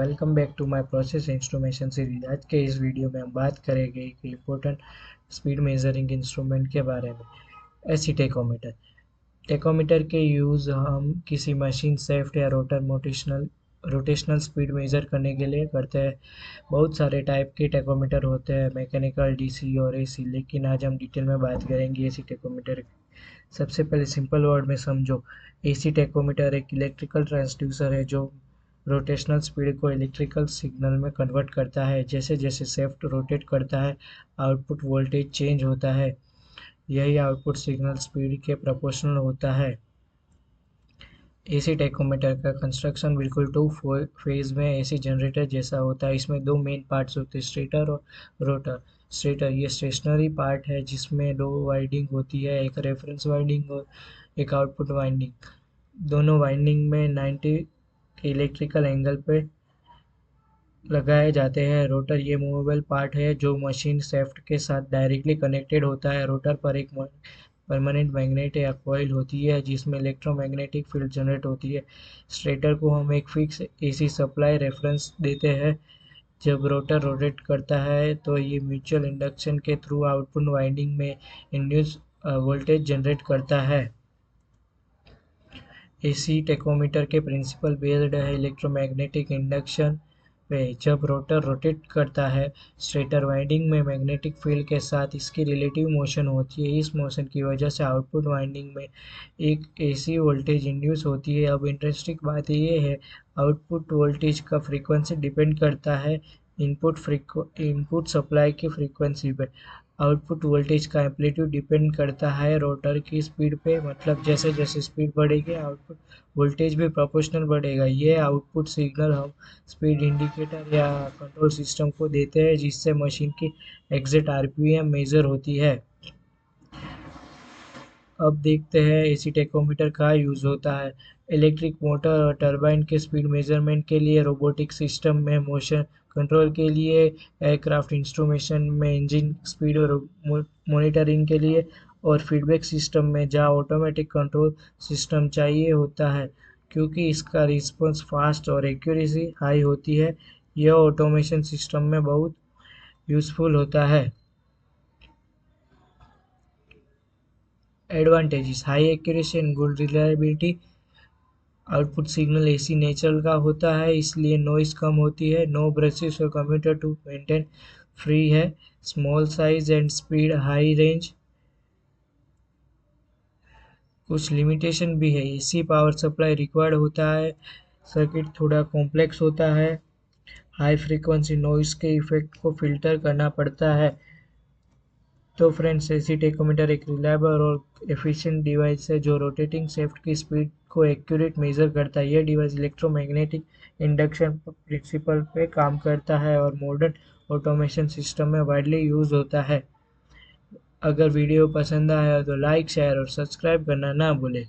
Welcome back to my process instrumentation series. आज के इस वीडियो में हम बात करेंगे एक इम्पोर्टेंट स्पीड मेजरिंग इंस्ट्रूमेंट के बारे में, एसी टेकोमीटर। टेकोमीटर के यूज़ हम किसी मशीन शेफ्ट या रोटेशनल स्पीड मेज़र करने के लिए करते हैं। बहुत सारे टाइप के टेकोमीटर होते हैं, मैकेनिकल, डीसी और एसी, लेकिन आज हम डिटेल में बात करेंगे एसी टेकोमीटर की। सबसे पहले सिंपल वर्ड में समझो। एसी टेकोमीटर एक इलेक्ट्रिकल ट्रांसड्यूसर है जो रोटेशनल स्पीड को इलेक्ट्रिकल सिग्नल में कन्वर्ट करता है। जैसे जैसे शेफ्ट रोटेट करता है, आउटपुट वोल्टेज चेंज होता है। यही आउटपुट सिग्नल स्पीड के प्रोपोर्शनल होता है। एसी टेकोमीटर का कंस्ट्रक्शन बिल्कुल टू फेज में एसी जनरेटर जैसा होता है। इसमें दो मेन पार्ट्स होते हैं, स्टेटर और रोटर। स्टेटर ये स्टेशनरी पार्ट है जिसमें दो वाइंडिंग होती है, एक रेफरेंस वाइंडिंग और एक आउटपुट वाइंडिंग। दोनों वाइंडिंग में 90 के इलेक्ट्रिकल एंगल पे लगाए जाते हैं। रोटर ये मूवेबल पार्ट है जो मशीन शेफ्ट के साथ डायरेक्टली कनेक्टेड होता है। रोटर पर एक परमानेंट मैग्नेट या कॉइल होती है जिसमें इलेक्ट्रोमैग्नेटिक फील्ड जनरेट होती है। स्टेटर को हम एक फिक्स एसी सप्लाई रेफरेंस देते हैं। जब रोटर रोटेट करता है तो ये म्यूचुअल इंडक्शन के थ्रू आउटपुट वाइंडिंग में इंड्यूस वोल्टेज जनरेट करता है। एसी टेकोमीटर के प्रिंसिपल बेस्ड है इलेक्ट्रोमैग्नेटिक इंडक्शन पे। जब रोटर रोटेट करता है स्टेटर वाइंडिंग में मैग्नेटिक फील्ड के साथ इसकी रिलेटिव मोशन होती है। इस मोशन की वजह से आउटपुट वाइंडिंग में एक एसी वोल्टेज इंड्यूस होती है। अब इंटरेस्टिंग बात यह है, आउटपुट वोल्टेज का फ्रीक्वेंसी डिपेंड करता है इनपुट सप्लाई की फ्रीक्वेंसी पे। आउटपुट वोल्टेज का एम्पलीट्यूड डिपेंड करता है रोटर की स्पीड पे। मतलब जैसे जैसे स्पीड बढ़ेगी आउटपुट वोल्टेज भी प्रोपोर्शनल बढ़ेगा। ये आउटपुट सिग्नल हम स्पीड इंडिकेटर या कंट्रोल सिस्टम को देते हैं जिससे मशीन की एग्जैक्ट आरपीएम मेजर होती है। अब देखते हैं एसी टेकोमीटर का यूज़ होता है इलेक्ट्रिक मोटर और टरबाइन के स्पीड मेजरमेंट के लिए, रोबोटिक सिस्टम में मोशन कंट्रोल के लिए, एयरक्राफ्ट इंस्ट्रूमेंटेशन में इंजन स्पीड और मॉनिटरिंग के लिए, और फीडबैक सिस्टम में जहाँ ऑटोमेटिक कंट्रोल सिस्टम चाहिए होता है क्योंकि इसका रिस्पॉन्स फास्ट और एक्यूरेसी हाई होती है। यह ऑटोमेशन सिस्टम में बहुत यूज़फुल होता है। Advantages: high accuracy and good reliability. Output signal AC nature का होता है इसलिए नॉइस कम होती है। नो ब्रशेस और कंप्यूटर टू मेंटेन, फ्री है। Small size and speed, high range. कुछ लिमिटेशन भी है, एसी पावर सप्लाई रिक्वायर्ड होता है, सर्किट थोड़ा कॉम्प्लेक्स होता है, हाई फ्रीक्वेंसी नॉइस के इफेक्ट को फिल्टर करना पड़ता है। तो फ्रेंड्स, एसी टेकोमीटर एक रिलायबल और एफिशिएंट डिवाइस है जो रोटेटिंग शेफ्ट की स्पीड को एक्यूरेट मेजर करता है। यह डिवाइस इलेक्ट्रोमैग्नेटिक इंडक्शन प्रिंसिपल पे काम करता है और मॉडर्न ऑटोमेशन सिस्टम में वाइडली यूज होता है। अगर वीडियो पसंद आया तो लाइक, शेयर और सब्सक्राइब करना ना भूलें।